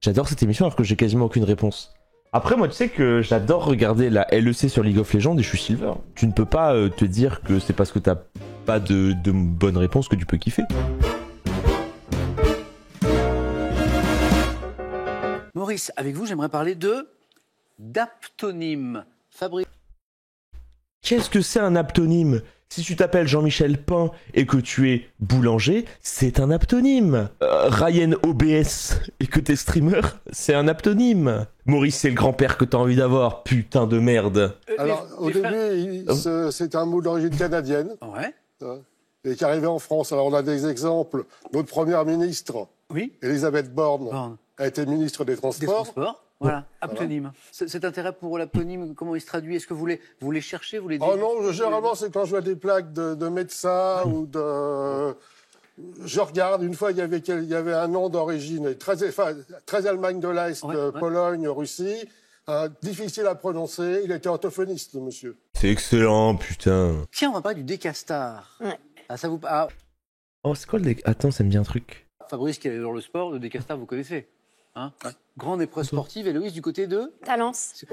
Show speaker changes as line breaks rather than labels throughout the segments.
J'adore cette émission alors que j'ai quasiment aucune réponse. Après, moi, tu sais que j'adore regarder la LEC sur League of Legends et je suis silver. Tu ne peux pas te dire que c'est parce que t'as pas de bonnes réponses que tu peux kiffer.
Maurice, avec vous, j'aimerais parler d'aptonyme. Fabrice.
Qu'est-ce que c'est un aptonyme? Si tu t'appelles Jean-Michel Pain et que tu es boulanger, c'est un aptonyme. Ryan OBS et que t'es streamer, c'est un aptonyme. Maurice, c'est le grand-père que t'as envie d'avoir, putain de merde.
Alors, au début, c'est un mot d'origine canadienne.
Ouais.
Et qui arrivait en France. Alors, on a des exemples. Notre première ministre,
Oui.
Elisabeth Borne, a été ministre des Transports.
Voilà, aptonyme. Cet intérêt pour l'aptonyme, comment il se traduit? Est-ce que vous les cherchez, vous les dites?
Oh non, généralement, c'est quand je vois des plaques de médecins ou de... Je regarde, une fois, il y avait un nom d'origine, très Allemagne de l'Est, Pologne, Russie, difficile à prononcer, il était orthophoniste, le monsieur.
C'est excellent, putain.
Tiens, on va parler du Décastar.
Ouais.
Ah, ça vous...
Oh, c'est quoi le Attends, ça me dit un truc.
Fabrice, qui est dans le sport, le Décastar, vous connaissez, hein? Grande épreuve sportive, Héloïse, du côté de...
Talence.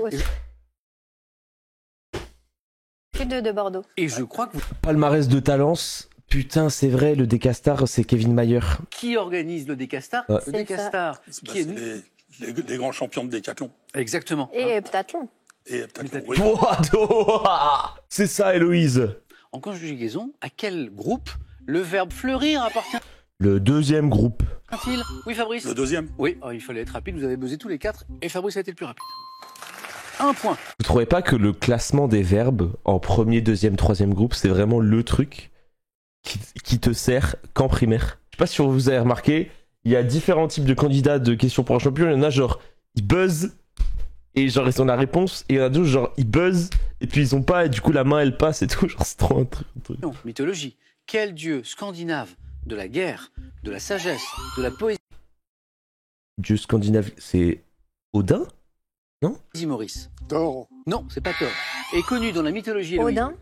Sud de Bordeaux.
Et je crois que vous...
Palmarès de Talence. Putain, c'est vrai, le Décastar, c'est Kevin Mayer.
Qui organise le Décastar?
Ouais.
Le Décastar, qui est...
Les grands champions de décathlon.
Exactement.
Et heptathlon.
Et heptathlon, oui.
C'est ça, Héloïse.
En conjugaison, à quel groupe le verbe fleurir appartient?
Le deuxième groupe.
Oui, Fabrice?
Le deuxième.
Oui, il fallait être rapide, vous avez buzzé tous les quatre, et Fabrice a été le plus rapide. Un point.
Vous trouvez pas que le classement des verbes en premier, deuxième, troisième groupe, c'est vraiment le truc qui te sert qu'en primaire? Je sais pas si vous avez remarqué, il y a différents types de candidats de questions pour un champion. Il y en a genre, ils buzzent, et genre ils ont la réponse, et il y en a d'autres genre, ils buzzent, et puis ils ont pas, et du coup la main elle passe et tout, genre c'est trop un truc.
Non, mythologie. Quel dieu scandinave de la guerre, de la sagesse, de la poésie,
Dieu scandinave, c'est Odin?
Maurice?
Thor.
Non, c'est pas Thor. Est connu dans la mythologie Héloïse.
Odin.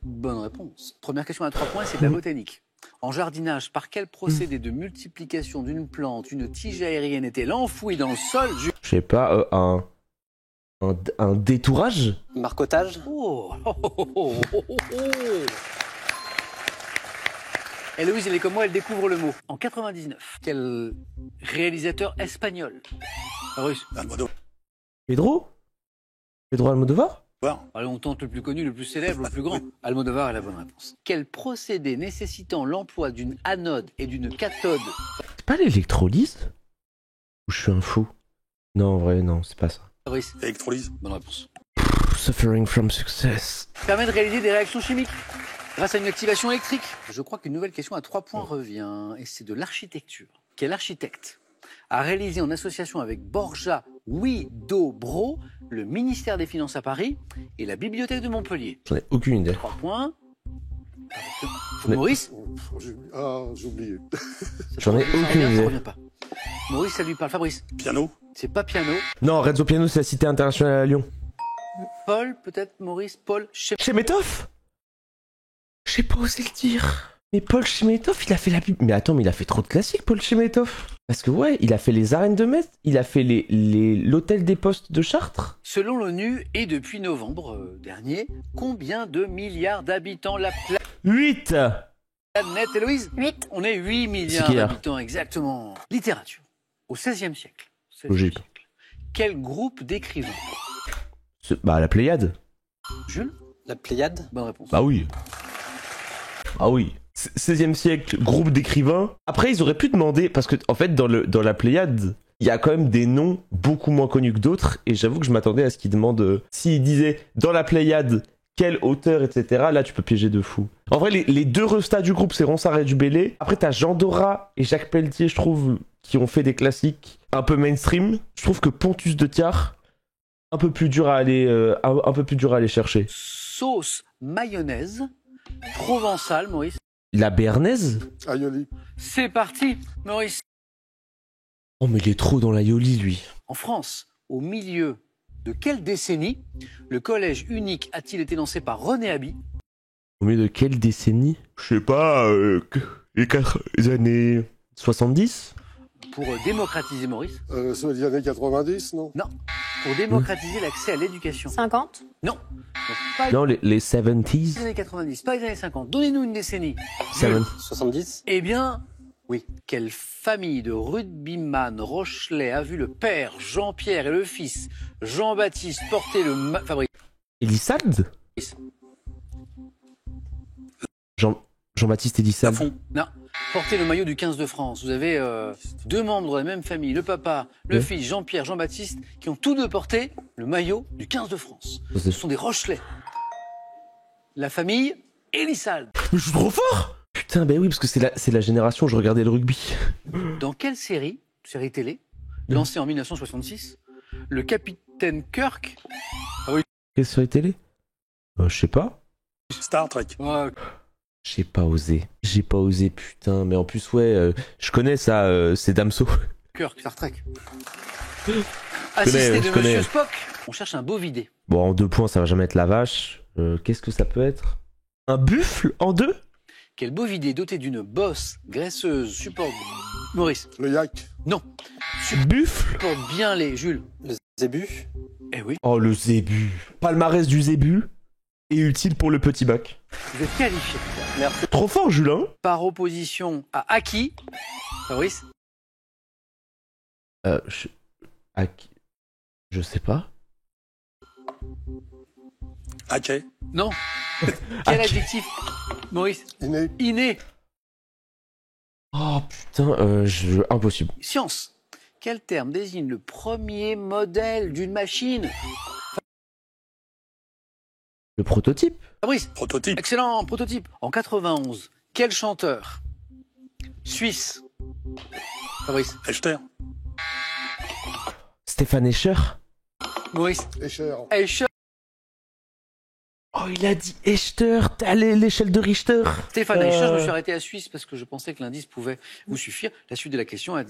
Bonne réponse. Première question à 3 points, c'est de la botanique. En jardinage, par quel procédé de multiplication d'une plante, une tige aérienne est-elle enfouie dans le sol?
Je sais pas, un détourage?
Marcotage.
Oh. Héloïse, elle est comme moi, elle découvre le mot. En 99, quel réalisateur espagnol? Russe.
Almodovar.
Pedro Almodovar?
Allez, on tente le plus connu, le plus célèbre, le plus grand. Almodovar est la bonne réponse. Quel procédé nécessitant l'emploi d'une anode et d'une cathode?
C'est pas l'électrolyse? Ou je suis un fou? Non, en vrai, non, c'est pas ça.
Fabrice.
Électrolyse.
Bonne réponse.
Suffering from success.
Permet de réaliser des réactions chimiques grâce à une activation électrique. Je crois qu'une nouvelle question à 3 points revient, et c'est de l'architecture. Quel architecte a réalisé en association avec Borja Huidobro le ministère des Finances à Paris et la Bibliothèque de Montpellier?
J'en ai aucune idée.
3 points. Maurice?
J'ai oublié.
J'en ai aucune
Ça
idée.
revient pas. Maurice, ça lui parle. Fabrice?
Piano.
C'est pas piano.
Non, Renzo Piano, c'est la Cité internationale à Lyon.
Paul, peut-être Maurice? Paul
Chemetov? J'ai pas osé le dire. Mais Paul Chemetov, il a fait la pub. Mais attends, mais il a fait trop de classiques, Paul Chemetov. Parce que ouais, il a fait les arènes de Metz, il a fait l'hôtel des postes de Chartres.
Selon l'ONU, et depuis novembre dernier, combien de milliards d'habitants la
8.
planète, Héloïse?
8.
On est 8
C'est
milliards
qui, là
d'habitants, exactement. Littérature. Au XVIe siècle.
Logique.
Quel groupe d'écrivains?
Bah, la Pléiade.
Jules?
La Pléiade.
Bonne réponse.
Bah oui. Ah oui. 16e siècle, groupe d'écrivains. Après, ils auraient pu demander, parce que en fait, dans la Pléiade, il y a quand même des noms beaucoup moins connus que d'autres, et j'avoue que je m'attendais à ce qu'ils demandent, s'ils disaient dans la Pléiade, quel auteur, etc. Là, tu peux piéger de fou. En vrai, les deux restats du groupe, c'est Ronsard et Dubélé. Après, t'as Jean Dora et Jacques Pelletier, je trouve, qui ont fait des classiques un peu mainstream. Je trouve que Pontus de Thiard, un peu plus dur à aller chercher.
Sauce mayonnaise provençale, Maurice.
La béarnaise?
Aioli.
C'est parti, Maurice.
Oh, mais il est trop dans l'aioli, lui.
En France, au milieu de quelle décennie le collège unique a-t-il été lancé par René Haby?
Au milieu de quelle décennie? Je sais pas, les années 70?
pour démocratiser, Maurice.
C'est les années 90, non?
Non, pour démocratiser l'accès à l'éducation.
50.
Non. Pas
Non, les
les
70s.
années 90, pas les années 50. Donnez-nous une décennie.
70.
Eh bien, oui. Quelle famille de rugbyman Rochelais a vu le père Jean-Pierre et le fils Jean-Baptiste porter le Fabrice?
Elisald Jean-Baptiste Elisald.
Lafont.
Non. Porter le maillot du 15 de France. Vous avez deux membres de la même famille, le papa, le
Oui.
fils, Jean-Pierre, Jean-Baptiste, qui ont tous deux porté le maillot du 15 de France. Ce sont des Rochelais. La famille Elisald.
Mais je suis trop fort. Putain, ben oui, parce que c'est la génération où je regardais le rugby.
Dans quelle série télé, lancée en 1966, le capitaine Kirk...
Quelle série télé Je sais pas.
Star Trek.
J'ai pas osé, putain. Mais en plus, ouais, je connais ça, c'est Damso.
Kirk, Star Trek. Assisté de
je connais.
Monsieur Spock. On cherche un bovidé.
Bon, en 2 points, ça va jamais être la vache. Qu'est-ce que ça peut être? Un buffle en 2?
Quel bovidé doté d'une bosse graisseuse supporte... Maurice.
Le yak.
Non.
Buffle?
Supporte bien les... Jules.
Le zébu.
Eh oui.
Oh, le zébu. Palmarès du zébu est utile pour le petit bac.
Vous êtes qualifié.
Merci.
Trop fort, Julien.
Par opposition à qui? Fabrice.
Je sais pas.
Ok.
Non. Quel
Hack.
adjectif? Maurice.
Inné.
Inné.
Oh putain, impossible.
Science. Quel terme désigne le premier modèle d'une machine?
Le prototype?
Fabrice.
Prototype.
Excellent prototype. En 91, quel chanteur suisse? Fabrice.
Echter.
Stéphane Escher?
Maurice.
Escher.
Escher.
Oh, il a dit Echter, t'as l'échelle de Richter.
Stéphane Escher, je me suis arrêté à Suisse parce que je pensais que l'indice pouvait vous suffire. La suite de la question a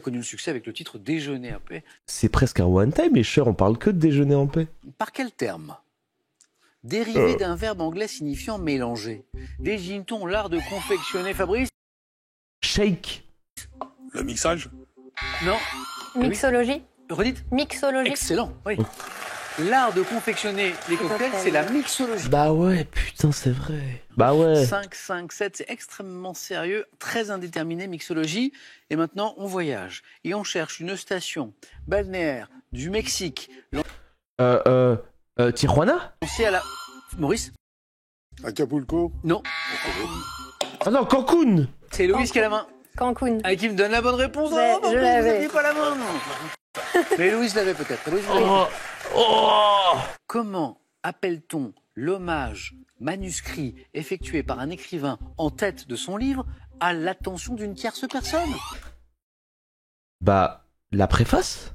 connu le succès avec le titre Déjeuner en paix.
C'est presque un one-time, Escher, on parle que de déjeuner en paix.
Par quel terme, dérivé d'un verbe anglais signifiant mélanger, désigne-t-on l'art de confectionner, Fabrice?
Shake.
Le mixage.
Non.
Mixologie.
Redites.
Mixologie.
Excellent, oui. L'art de confectionner les cocktails, c'est la mixologie.
Bah ouais, putain, c'est vrai. Bah ouais.
5, 5, 7, c'est extrêmement sérieux, très indéterminé, mixologie. Et maintenant, on voyage. Et on cherche une station balnéaire du Mexique,
Tijuana?
lancée à la... Maurice?
Acapulco.
Non.
Ah non, Cancun.
C'est Loïs qui a la main.
Cancun.
Ah, qui me donne la bonne réponse.
Ouais,
Oh,
je
vous
l'avais.
n'aviez pas la main. Mais Loïs l'avait peut-être. Loïs l'avait.
Oh.
Comment appelle-t-on l'hommage manuscrit effectué par un écrivain en tête de son livre à l'attention d'une tierce personne?
Bah, la préface?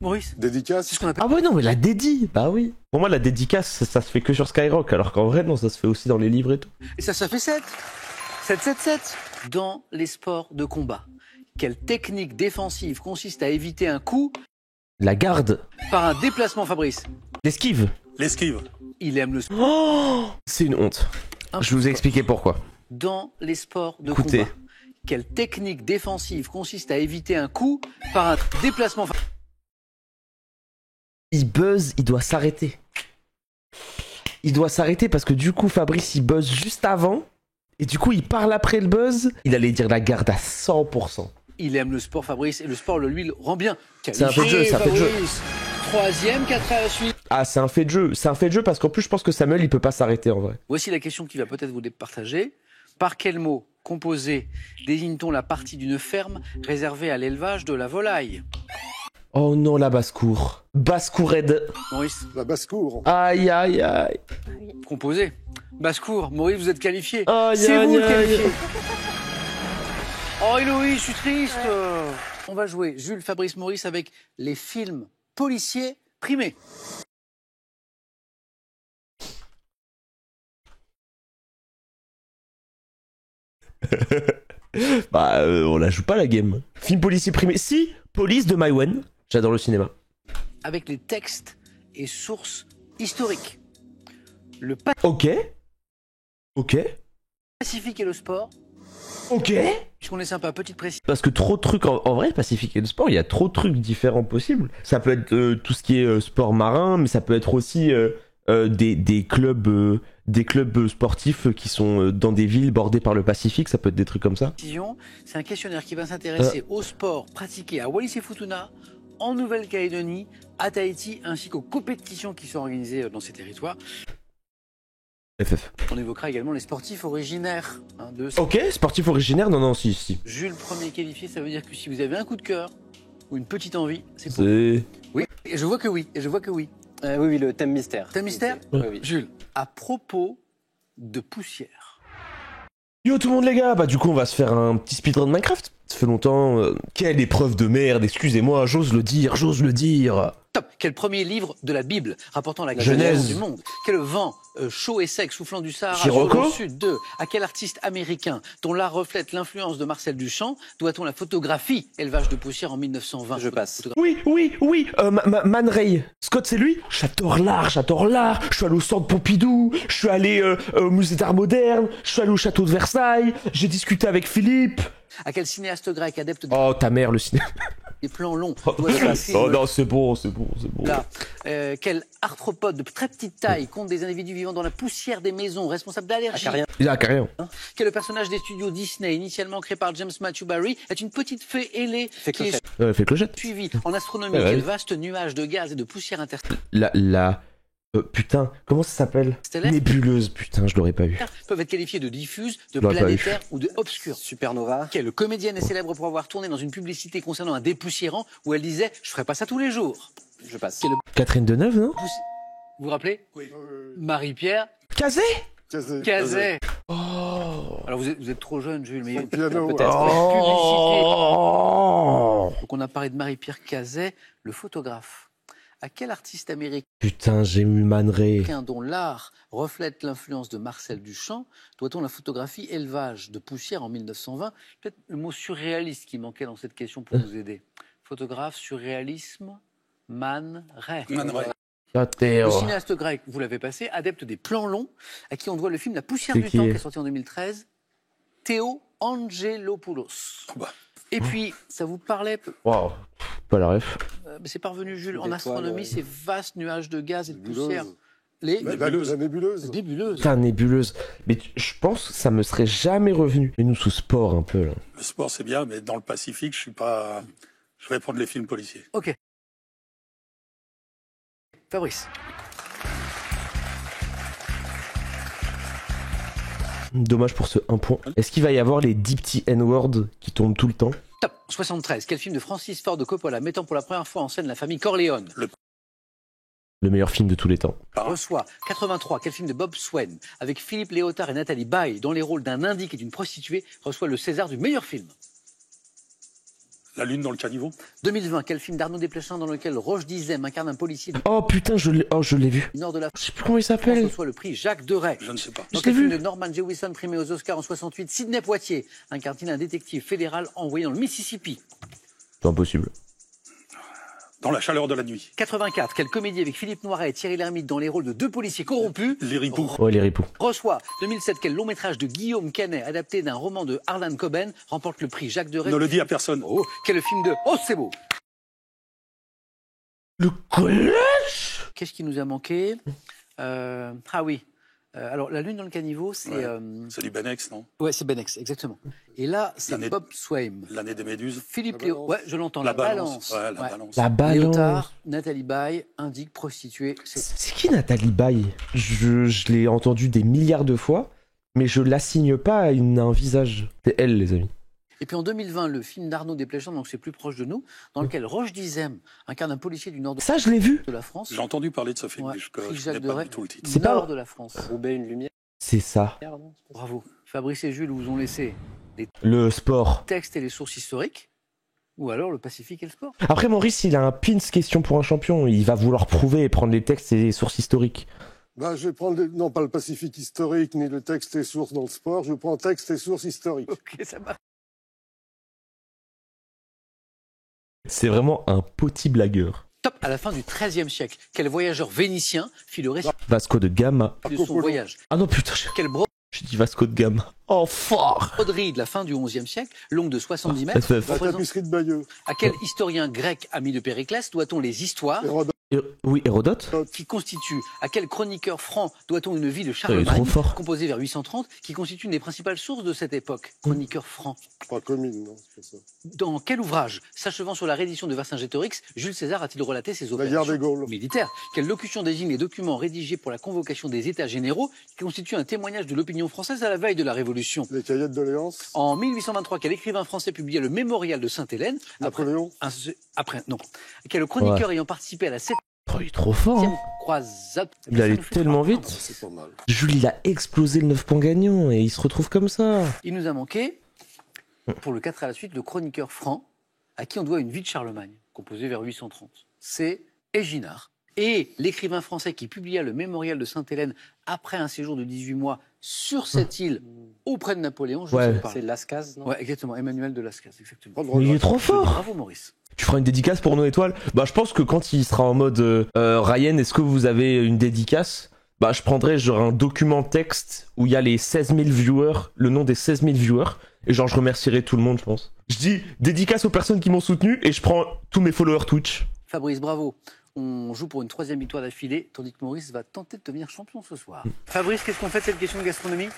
Maurice,
Dédicace.
c'est ce qu'on appelle...
Ah ouais, non, mais la dédie. Bah oui. Pour moi, la dédicace, ça se fait que sur Skyrock, alors qu'en vrai, non, ça se fait aussi dans les livres et tout.
Et ça fait 7. 7, 7, 7. Dans les sports de combat, quelle technique défensive consiste à éviter un coup
La garde.
par un déplacement, Fabrice?
L'esquive.
L'esquive.
Il aime le sport.
Oh, c'est une honte. Je vous ai expliqué pourquoi.
Dans les sports de
Écoutez.
combat, quelle technique défensive consiste à éviter un coup par un déplacement?
Il buzz, il doit s'arrêter. Il doit s'arrêter parce que du coup, Fabrice, il buzz juste avant. Et du coup, il parle après le buzz. Il allait dire la garde à 100%.
Il aime le sport, Fabrice, et le sport, lui, le rend bien.
C'est un fait de jeu, c'est un fait de jeu.
Fabrice. Troisième, 4 à la suite.
Ah, c'est un fait de jeu. C'est un fait de jeu parce qu'en plus, je pense que Samuel, il peut pas s'arrêter en vrai.
Voici la question qui va peut-être vous départager. Par quel mot composé désigne-t-on la partie d'une ferme réservée à l'élevage de la volaille?
Oh non, la basse-cour. Basse-cour raide.
Maurice,
La basse-cour.
Aïe, aïe, aïe.
composé. Basse-cour, Maurice, vous êtes qualifié.
Aïe,
C'est
aïe,
vous le
aïe.
qualifié. Oh, Héloïse, je suis triste. On va jouer Jules, Fabrice, Maurice avec les films policiers primés.
Bah, on la joue pas la game. Film policier primé. Si, Police de Maïwen. J'adore le cinéma.
Avec les textes et sources historiques. Le
Ok. Ok.
Pacifique et le sport.
Ok.
Puisqu'on est sympa, petite précision.
Parce que trop de trucs, en vrai, Pacifique et le sport, il y a trop de trucs différents possibles. Ça peut être tout ce qui est sport marin, mais ça peut être aussi des clubs sportifs qui sont dans des villes bordées par le Pacifique, ça peut être des trucs comme ça.
C'est un questionnaire qui va s'intéresser au sport pratiqué à Wallis et Futuna, en Nouvelle-Calédonie, à Tahiti, ainsi qu'aux compétitions qui sont organisées dans ces territoires.
FF.
On évoquera également les sportifs originaires de...
Ok, sportif originaire, non, si.
Jules, premier qualifié, ça veut dire que si vous avez un coup de cœur ou une petite envie, c'est pour...
C'est...
Oui, et je vois que oui,
Oui, le thème mystère.
Thème mystère
Oui.
Jules, à propos de poussière.
Yo tout le monde les gars, bah du coup on va se faire un petit speedrun de Minecraft. Ça fait longtemps, quelle épreuve de merde, excusez-moi, j'ose le dire.
Top. Quel premier livre de la Bible rapportant la
Genèse
du monde? Quel vent chaud et sec soufflant du Sahara
Sirocco
au sud de? À quel artiste américain dont l'art reflète l'influence de Marcel Duchamp doit-on la photographie Élevage de poussière en 1920?
Je passe.
Oui, Man Ray. Scott c'est lui. J'adore l'art. Je suis allé au centre Pompidou, je suis allé au musée d'art moderne, je suis allé au château de Versailles, j'ai discuté avec Philippe.
À quel cinéaste grec adepte
Oh ta mère le cinéma.
des plans longs
Oh non c'est bon.
Là, quel arthropode de très petite taille compte des individus vivant dans la poussière des maisons, responsable d'allergies?
Il a carré.
Quel le personnage des studios Disney, initialement créé par James Matthew Barry, est une petite fée ailée qui est
Fait clochette.
suivie en astronomie?
Ouais.
Quel vaste nuage de gaz et de poussière interstellaire
Putain, comment ça s'appelle? Nébuleuse, putain, je l'aurais pas eu.
peuvent être qualifiés de diffuses, de
l'aurais pas
planétaires ou de obscures?
Supernova.
Quelle comédienne est célèbre pour avoir tourné dans une publicité concernant un dépoussiérant où elle disait « Je ferai pas ça tous les jours ».
Je passe.
Quel
Catherine Deneuve, non?
Vous vous rappelez?
Oui.
Marie-Pierre
Cazé.
Cazet.
Oh.
Alors vous êtes trop jeune, Jules, mais
Piano.
Peut-être.
Oh.
donc on a parlé de Marie-Pierre Cazet, le photographe. À quel artiste américain
Putain, j'ai eu Man Ray.
dont l'art reflète l'influence de Marcel Duchamp doit-on la photographie Élevage de poussière en 1920? Peut-être le mot surréaliste qui manquait dans cette question pour nous aider. Photographe, surréalisme, Man Ray.
Man Ray.
Le cinéaste grec, vous l'avez passé, adepte des plans longs, à qui on doit le film La poussière
C'est
du
qui?
temps qui est sorti en 2013, Théo Angelopoulos.
Bah.
Et puis, ça vous parlait,
Wow. Pas la ref.
mais c'est parvenu Jules, en
L'étoile,
astronomie,
ouais.
ces vastes nuages de gaz et de
Nébuleuse.
poussière. Les
La nébuleuse.
nébuleuses.
Putain, nébuleuse. Mais je pense que ça me serait jamais revenu. Mais nous sous sport un peu là.
Le sport, c'est bien, mais dans le Pacifique, je suis pas. Je vais prendre les films policiers.
Ok. Fabrice.
Dommage pour ce 1 point. Est-ce qu'il va y avoir les 10 petits N-words qui tombent tout le temps?
Top. 73. Quel film de Francis Ford Coppola mettant pour la première fois en scène la famille Corleone
Le meilleur film de tous les temps.
reçoit 83. Quel film de Bob Swain avec Philippe Léotard et Nathalie Baye dans les rôles d'un indique et d'une prostituée reçoit le César du meilleur film?
La Lune dans le caniveau.
2020. Quel film d'Arnaud Desplechin dans lequel Roche Dizem incarne un policier du
Oh putain, je l'ai vu.
nord de la
Je sais plus comment il
France
s'appelle.
reçoit le prix Jacques Deray?
Je ne sais pas.
Dans
Je
quel
l'ai
film
vu.
de Norman Jewison primé aux Oscars en 68, Sidney Poitier incarne-t-il un détective fédéral envoyé dans le Mississippi?
C'est impossible.
Dans la chaleur de la nuit.
84. Quelle comédie avec Philippe Noiret et Thierry Lhermitte dans les rôles de deux policiers corrompus
Les ripoux.
Oh, les ripoux.
reçoit 2007. Quel long métrage de Guillaume Canet adapté d'un roman de Harlan Coben remporte le prix Jacques Deray?
Ne le dis à personne.
Oh, quel le film de Oh c'est beau.
Le collège.
Qu'est-ce qui nous a manqué? Ah oui. Alors la Lune dans le caniveau, c'est
Ouais. C'est du Benex, non?
ouais, c'est Benex, exactement. Et là, c'est
L'année-
Bob Swain.
L'année des Méduses.
Philippe
La
Léo,
balance.
ouais, je l'entends. La balance.
Ouais, la
Ouais.
balance.
La balance.
Léotard, Nathalie Baye, indique prostituée.
C'est qui Nathalie Baye? Je l'ai entendu des milliards de fois, mais je l'assigne pas à un visage. C'est elle, les amis.
Et puis en 2020, le film d'Arnaud Desplechin, donc c'est plus proche de nous, dans lequel Roche Dizem incarne un policier du nord
Ça, je l'ai vu.
de la France.
J'ai entendu parler de ce film,
Ouais,
mais je
prix
ne
Jacques
connais pas
Deray.
du tout le titre.
C'est pas-
Nord de la France.
Roubaix, une lumière.
C'est ça.
Non,
Bravo. Fabrice et Jules vous ont laissé
Le sport.
textes et les sources historiques, ou alors le Pacifique et le sport.
Après, Maurice, il a un pins question pour un champion. Il va vouloir prouver et prendre les textes et les sources historiques.
Ben, je vais prendre, non pas le Pacifique historique, ni le texte et sources dans le sport, je prends texte et sources historiques.
Ok, ça marche.
C'est vraiment un petit blagueur.
Top. À la fin du XIIIe siècle, quel voyageur vénitien fit le récit
Vasco de Gama.
de son voyage?
Ah non, putain,
Quel breton
j'ai dis Vasco de Gama. Oh, fort.
broderie de la fin du XIe siècle, longue de 70 mètres.
FF.
La
représente-
tapisserie de Bayeux.
À quel historien grec ami de Périclès doit-on les histoires
Hérodote.
Oui, Hérodote.
qui constituent? À quel chroniqueur franc doit-on une vie de
Il est
Charlemagne,
trop fort.
composée vers 830, qui constitue une des principales sources de cette époque? Chroniqueur franc.
Pas commune, non, c'est pas ça.
Dans quel ouvrage, s'achevant sur la reddition de Vercingétorix, Jules César a-t-il relaté ses
La
opérations
guerre des Gaules.
militaires? Quelle locution désigne les documents rédigés pour la convocation des États généraux, qui constituent un témoignage de l'opinion française à la veille de la Révolution?
Les cahiers de doléances.
En 1823, quel écrivain français publia le Mémorial de Sainte-Hélène?
Napoléon.
Non. Quel chroniqueur ayant participé à la 7e
Oh, il est trop fort. Hein.
croisade?
Il allait tellement vite.
C'est pas mal.
Jules, il a explosé le 9 points gagnant et il se retrouve comme ça.
Il nous a manqué, pour le 4 à la suite, le chroniqueur franc, à qui on doit une vie de Charlemagne, composée vers 830. C'est Éginard. Et l'écrivain français qui publia le Mémorial de Sainte-Hélène après un séjour de 18 mois sur cette île auprès de Napoléon, je
Ouais.
sais pas.
C'est Lascaz, non?
Ouais, exactement. Emmanuel de Lascaz, exactement.
Pas de
Mais il est
regret.
trop fort.
Bravo Maurice.
Tu feras une dédicace pour nos étoiles? Bah, je pense que quand il sera en mode Ryan, est-ce que vous avez une dédicace? Bah, je prendrai genre un document texte où il y a les 16 000 viewers, le nom des 16 000 viewers, et genre je remercierai tout le monde, je pense. Je dis dédicace aux personnes qui m'ont soutenu et je prends tous mes followers Twitch.
Fabrice, bravo. On joue pour une 3e victoire d'affilée, tandis que Maurice va tenter de devenir champion ce soir. Fabrice, qu'est-ce qu'on fait de cette question de gastronomie?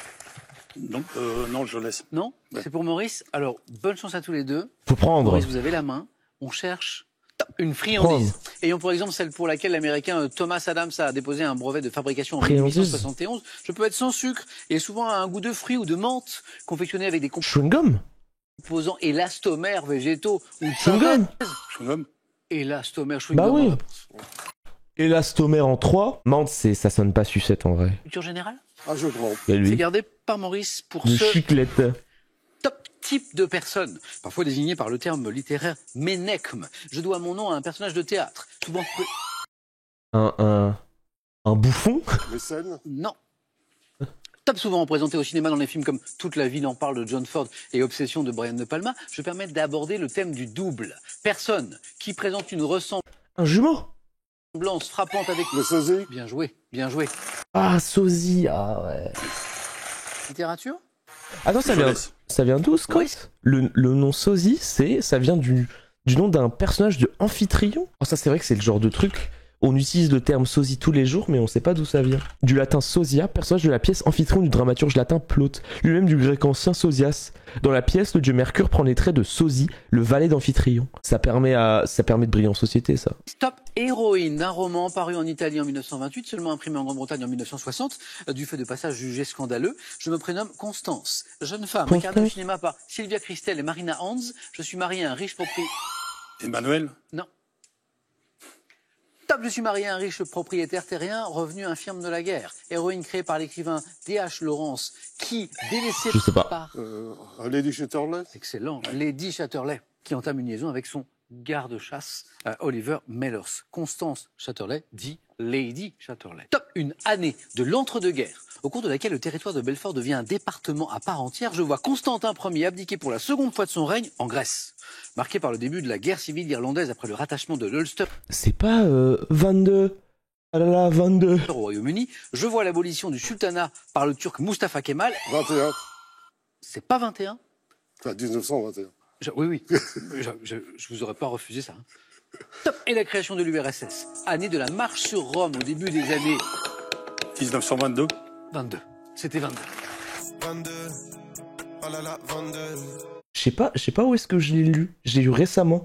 Non, je laisse.
Non?
Ouais.
C'est pour Maurice? Alors, bonne chance à tous les deux.
Faut prendre.
Maurice, vous avez la main. On cherche une friandise. Ayons pour exemple celle pour laquelle l'américain Thomas Adams a déposé un brevet de fabrication en
Friandise.
1871. Je peux être sans sucre et souvent a un goût de fruits ou de menthe, confectionné avec des
Chewing-gum.
composants élastomères végétaux ou de
Chewing-gum.
synthèse.
Chewing-gum.
Élastomère,
Bah
chewing-gum.
oui.
bonne réponse.
Élastomère en 3. Menthe, ça sonne pas sucette en vrai.
Culture générale?
Ah, je trompe.
Et
C'est
lui,
gardé par Maurice pour
une
ce
chiclette.
top type de personne, parfois désigné par le terme littéraire ménechme. Je dois mon nom à un personnage de théâtre, souvent...
Un bouffon.
Les scènes.
Non. Top souvent représenté au cinéma dans les films comme Toute la ville en parle de John Ford et Obsession de Brian De Palma, je permets d'aborder le thème du double. Personne qui présente une
Un jumeau.
ressemblance frappante avec...
Le sosie.
Bien joué, bien joué.
Ah, sosie. Ah ouais.
Littérature?
Attends,
Je laisse.
ça vient d'où, Scott?
Oui.
Le nom sosie, ça vient du nom d'un personnage de Amphitryon. Oh, ça, c'est vrai que c'est le genre de truc. On utilise le terme sosie tous les jours, mais on sait pas d'où ça vient. Du latin sosia, personnage de la pièce Amphitryon du dramaturge latin Plaute, lui-même du grec ancien Sosias. Dans la pièce, le dieu Mercure prend les traits de Sosie, le valet d'Amphitryon. Ça permet de briller en société, ça.
Top héroïne d'un roman paru en Italie en 1928, seulement imprimé en Grande-Bretagne en 1960, du fait de passages jugés scandaleux. Je me prénomme Constance. Jeune femme,
Constance.
incarnée au cinéma par Sylvia Christel et Marina Hans. Je suis mariée à un riche propriétaire...
Emmanuel.
Non. Top, je suis marié à un riche propriétaire terrien, revenu infirme de la guerre. Héroïne créée par l'écrivain D.H. Lawrence, qui, délaissée
Je sais pas.
par...
Lady Chatterley.
Excellent. Lady Chatterley, qui entame une liaison avec son garde-chasse, Oliver Mellers. Constance Chatterley dit Lady Chatterley. Top, une année de l'entre-deux-guerres, au cours de laquelle le territoire de Belfort devient un département à part entière. Je vois Constantin Ier abdiquer pour la seconde fois de son règne en Grèce, marqué par le début de la guerre civile irlandaise après le rattachement de l'Ulster
C'est pas 22. Ah là là, 22.
au Royaume-Uni. Je vois l'abolition du sultanat par le Turc Mustafa Kemal.
21.
C'est pas 21?
Enfin, 1921.
Oui. je vous aurais pas refusé ça. Hein. Top, et la création de l'URSS. Année de la marche sur Rome au début des années
1922.
22. C'était 22.
22. Oh là là, 22.
Je sais pas où est-ce que je l'ai lu. Je l'ai lu récemment.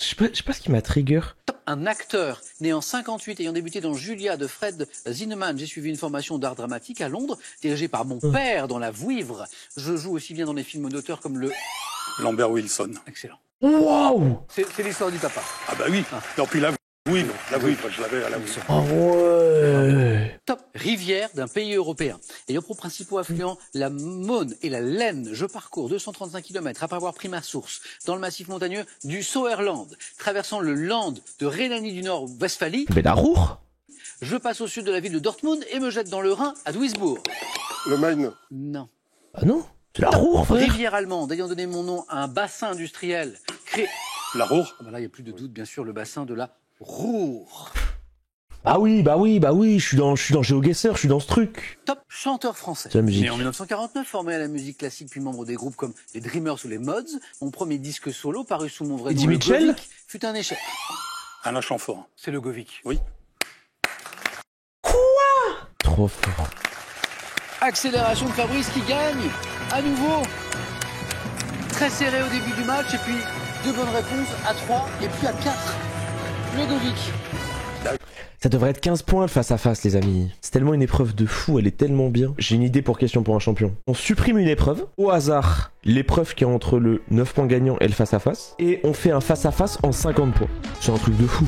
Je sais pas ce qui m'a trigger.
Top, un acteur né en 58 ayant débuté dans Julia de Fred Zinnemann. J'ai suivi une formation d'art dramatique à Londres, dirigée par mon père dans La Vouivre. Je joue aussi bien dans des films d'auteur comme le...
Lambert Wilson.
Excellent.
Waouh.
C'est l'histoire du papa.
Ah bah oui. Non, puis la Vouivre, je l'avais à la Vouivre.
Ah ouais.
Top, rivière d'un pays européen. Ayant pour principaux affluents la Möhne et la Lenne, je parcours 235 km après avoir pris ma source dans le massif montagneux du Sauerland, traversant le Land de Rhénanie du Nord-Westphalie.
Mais la Roure.
Je passe au sud de la ville de Dortmund et me jette dans le Rhin à Duisbourg.
Le Maine.
Non.
Ah non, c'est la Roure, frère.
Rivière allemande, ayant donné mon nom à un bassin industriel créé...
La Roure.
Ah ben là, il n'y a plus de doute, bien sûr, le bassin de la Ruhr.
Ah oui, je suis dans GeoGuessr, je suis dans ce truc.
Top chanteur français.
C'est la musique.
Né en 1949, formé à la musique classique, puis membre des groupes comme les Dreamers ou les Mods, mon premier disque solo, paru sous mon vrai
Eddie
nom, le
Mitchell
Govic, fut un échec.
Alain Chamfort.
C'est le Govic.
Oui.
Trop fort.
Accélération de Fabrice qui gagne à nouveau. Très serré au début du match et puis 2 bonnes réponses à 3 et puis à 4. Le Govic.
Ça devrait être 15 points le face-à-face, les amis. C'est tellement une épreuve de fou, elle est tellement bien. J'ai une idée pour question pour un champion. On supprime une épreuve, au hasard, l'épreuve qui est entre le 9 points gagnant et le face-à-face, et on fait un face-à-face en 50 points. C'est un truc de fou.